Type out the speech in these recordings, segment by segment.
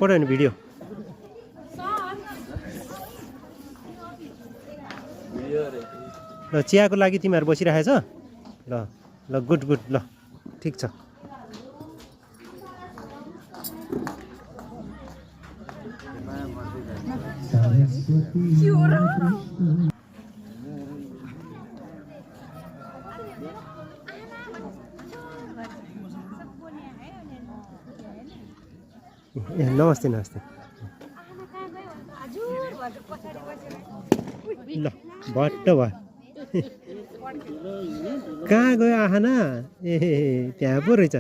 photo हैन video ल चियाको लागि तिमीहरू बसिरहेछ ल ल गुड गुड ल ठिक छ नमस्ते नमस्ते ल भट्ट भयो कहाँ गयो आहाना ए त्यहाँ पो रहेछ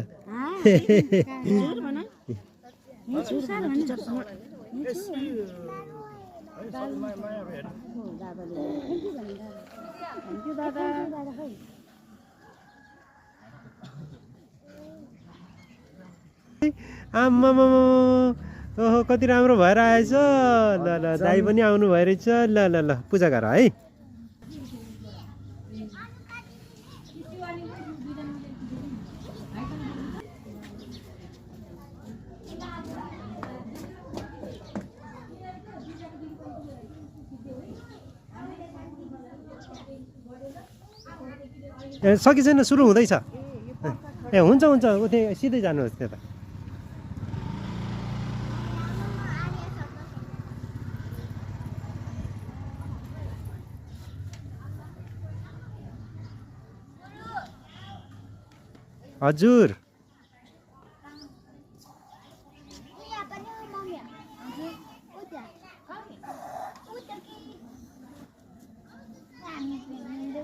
आम्मामा ओहो कति राम्रो भएर आएछ ल ल दाइ पनि आउनु भयो रहेछ ल ल ल पूजा गर है ए सकि छैन सुरु हुँदैछ ए हुन्छ हुन्छ उतै सिधै जानुहोस् त्यता हजुर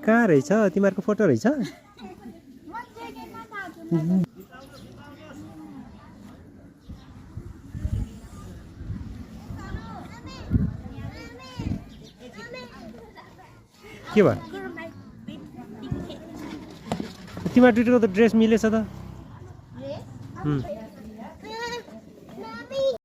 कहाँ रहेछ तिमीहरूको फोटो रहेछ के भयो तिमीहरू दुईटोको त ड्रेस मिलेछ त